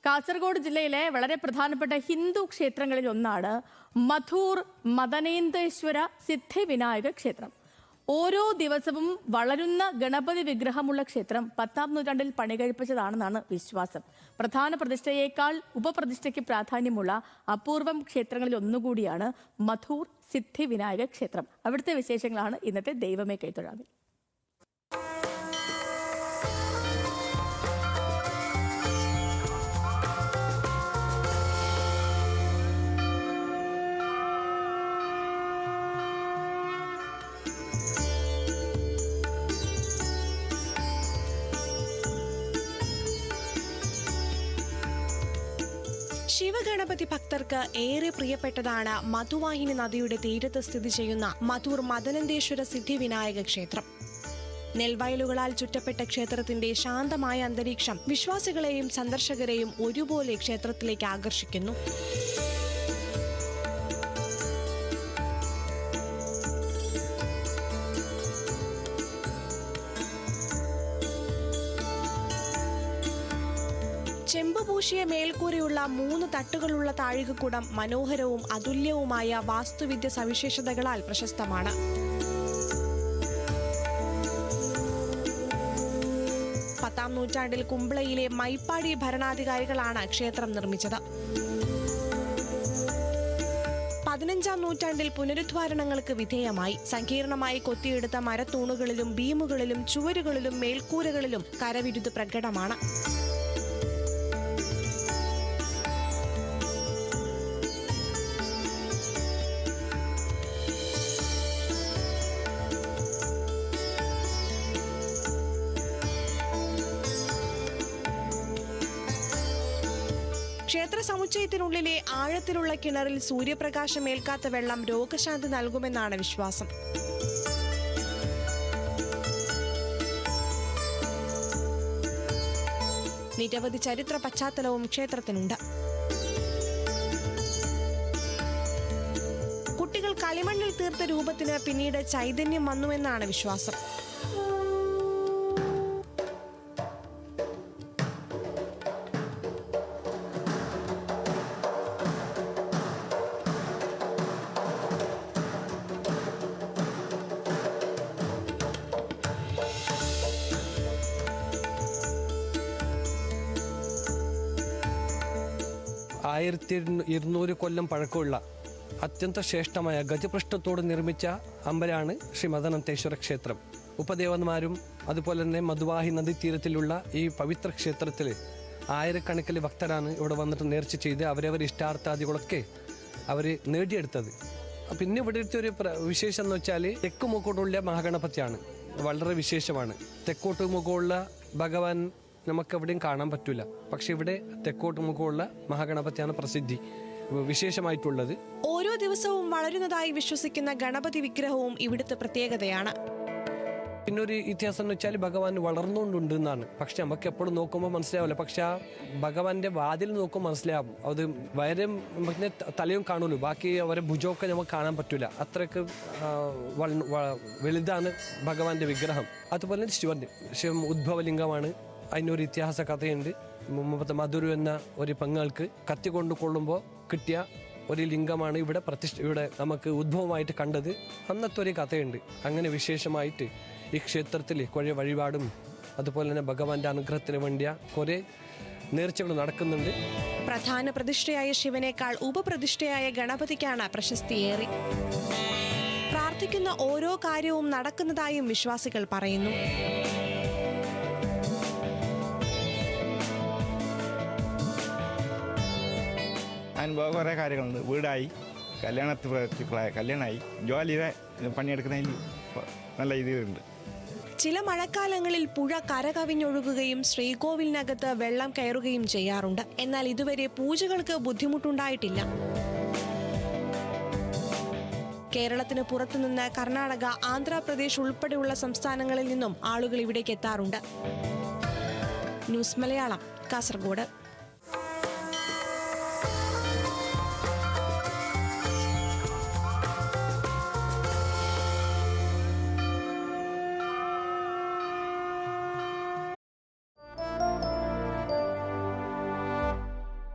കാസർഗോഡ് ജില്ലയിലെ വളരെ പ്രധാനപ്പെട്ട ഹിന്ദു ക്ഷേത്രങ്ങളിൽ ഒന്നാണ് മധൂർ മദനേന്ദേശ്വര സിദ്ധിവിനായക ക്ഷേത്രം. ഓരോ ദിവസവും വളരുന്ന ഗണപതി വിഗ്രഹമുള്ള ക്ഷേത്രം 10ാം നൂറ്റാണ്ടിൽ പണികഴിപ്പിച്ചതാണെന്നാണ് വിശ്വാസം. പ്രധാന പ്രതിഷ്ഠയേക്കാൾ ഉപപ്രതിഷ്ഠയ്ക്ക് പ്രാധാന്യമുള്ള അപൂർവം ക്ഷേത്രങ്ങളിൽ ഒന്നുകൂടിയാണ് മധൂർ സിദ്ധിവിനായക ക്ഷേത്രം. അവിടുത്തെ വിശേഷങ്ങളാണ് ഇന്നത്തെ ദൈവമേ കൈത്തൊഴാവിൽ. ശിവഗണപതി ഭക്തർക്ക് ഏറെ പ്രിയപ്പെട്ടതാണ് മധുവാഹിനി നദിയുടെ തീരത്ത് സ്ഥിതി ചെയ്യുന്ന മധൂർ മദനേന്ദേശ്വര സിദ്ധിവിനായക ക്ഷേത്രം. നെൽവയലുകളാൽ ചുറ്റപ്പെട്ട ക്ഷേത്രത്തിന്റെ ശാന്തമായ അന്തരീക്ഷം വിശ്വാസികളെയും സന്ദർശകരെയും ഒരുപോലെ ക്ഷേത്രത്തിലേക്ക് ആകർഷിക്കുന്നു. ചെമ്പുപൂശിയ മേൽക്കൂരയുള്ള 3 തട്ടുകളുള്ള താഴികക്കുടം മനോഹരവും അതുല്യവുമായ വാസ്തുവിദ്യ സവിശേഷതകളാൽ പ്രശസ്തമാണ്. പത്താം നൂറ്റാണ്ടിൽ കുംബ്ലയിലെ മൈപ്പാടി ഭരണാധികാരികളാണ് ക്ഷേത്രം നിർമ്മിച്ചത്. 15ാം നൂറ്റാണ്ടിൽ പുനരുദ്ധാരണങ്ങൾക്ക് വിധേയമായി സങ്കീർണമായി കൊത്തിയെടുത്ത മരത്തൂണുകളിലും ബീമുകളിലും ചുവരുകളിലും മേൽക്കൂരകളിലും കരവിരുത് പ്രകടമാണ്. ക്ഷേത്ര സമുച്ചയത്തിനുള്ളിലെ ആഴത്തിലുള്ള കിണറിൽ സൂര്യപ്രകാശമേൽക്കാത്ത വെള്ളം രോഗശാന്തി നൽകുമെന്നാണ് വിശ്വാസം. നിരവധി ചരിത്ര പശ്ചാത്തലവും ക്ഷേത്രത്തിനുണ്ട്. കുട്ടികൾ കളിമണ്ണിൽ തീർത്ത രൂപത്തിന് പിന്നീട് ചൈതന്യം വന്നുവെന്നാണ് വിശ്വാസം. (1200) കൊല്ലം പഴക്കമുള്ള അത്യന്ത ശ്രേഷ്ഠമായ ഗജപൃഷ്ഠത്തോട് നിർമ്മിച്ച അമ്പലമാണ് ശ്രീ മദനേന്ദേശ്വര ക്ഷേത്രം. ഉപദേവന്മാരും അതുപോലെ തന്നെ മധുവാഹി നദീതീരത്തിലുള്ള ഈ പവിത്ര ക്ഷേത്രത്തിൽ ആയിരക്കണക്കിന് ഭക്തരാണ് ഇവിടെ വന്നിട്ട് നേർച്ച ചെയ്ത് അവരവരുടെ ഇഷ്ടാർത്ഥാദികളൊക്കെ അവർ നേടിയെടുത്തത്. പിന്നെ ഇവിടുത്തെ ഒരു വിശേഷം എന്ന് വെച്ചാൽ തെക്ക് മുഖോട്ടുള്ള മഹാഗണപതിയാണ്. വളരെ വിശേഷമാണ്. തെക്കോട്ട് മുഖമുള്ള ഭഗവാൻ നമുക്കെവിടെയും കാണാൻ പറ്റില്ല. പക്ഷെ ഇവിടെ തെക്കോട്ട് മുഖമുള്ള മഹാഗണപതിയാണ് പ്രസിദ്ധി വിശേഷമായിട്ടുള്ളത്. ഓരോ ദിവസവും വളരുന്നതായി വിശ്വസിക്കുന്ന ഗണപതി വിഗ്രഹവും ഇവിടുത്തെ പ്രത്യേകതയാണ്. പിന്നൊരു ഇതിഹാസം എന്ന് വെച്ചാൽ ഭഗവാൻ വളർന്നുകൊണ്ടുണ്ട് എന്നാണ്. പക്ഷെ നമുക്ക് എപ്പോഴും നോക്കുമ്പോൾ മനസ്സിലാവില്ല. പക്ഷെ ആ ഭഗവാന്റെ വാതിൽ നോക്കുമ്പോൾ മനസ്സിലാവും. അത് വയറും തലയും കാണുള്ളൂ. ബാക്കി അവരെ ഭുജമൊക്കെ നമുക്ക് കാണാൻ പറ്റില്ല. അത്രയ്ക്ക് വലുതാണ് ഭഗവാന്റെ വിഗ്രഹം. അതുപോലെ ശിവൻ ഉദ്ഭവലിംഗമാണ്. അതിനൊരു ഇതിഹാസ കഥയുണ്ട്. മധുരു എന്ന ഒരു പെങ്ങൾക്ക് കത്തി കൊണ്ട് കൊള്ളുമ്പോൾ കിട്ടിയ ഒരു ലിംഗമാണ് ഇവിടെ നമുക്ക് ഉദ്ഭവമായിട്ട് കണ്ടത്. അന്നത്തെ ഒരു കഥയുണ്ട്. അങ്ങനെ വിശേഷമായിട്ട് ഈ ക്ഷേത്രത്തിൽ കുറേ വഴിപാടും അതുപോലെ തന്നെ ഭഗവാന്റെ അനുഗ്രഹത്തിന് വേണ്ടിയ കുറേ നേർച്ചകൾ നടക്കുന്നുണ്ട്. പ്രധാന പ്രതിഷ്ഠയായ ശിവനേക്കാൾ ഉപപ്രതിഷ്ഠയായ ഗണപതിക്കാണ് പ്രശസ്തിയേറി. പ്രാർത്ഥിക്കുന്ന ഓരോ കാര്യവും നടക്കുന്നതായും വിശ്വാസികൾ പറയുന്നു. അനുഭവം കുറേ കാര്യങ്ങളുണ്ട്. വീടായി, കല്യാണമായി, ജോലിയുടെ പണിയെടുക്കുന്നതിൽ നല്ല ഇതിലുണ്ട്. ചില മഴക്കാലങ്ങളിൽ പുഴ കരകവിഞ്ഞൊഴുകുകയും ശ്രീകോവിലിനകത്ത് വെള്ളം കയറുകയും ചെയ്യാറുണ്ട്. എന്നാൽ ഇതുവരെ പൂജകൾക്ക് ബുദ്ധിമുട്ടുണ്ടായിട്ടില്ല. കേരളത്തിന് പുറത്തുനിന്ന് കർണാടക, ആന്ധ്രാപ്രദേശ് ഉൾപ്പെടെയുള്ള സംസ്ഥാനങ്ങളിൽ നിന്നും ആളുകൾ ഇവിടേക്ക് എത്താറുണ്ട്. ന്യൂസ് മലയാളം, കാസർഗോഡ്.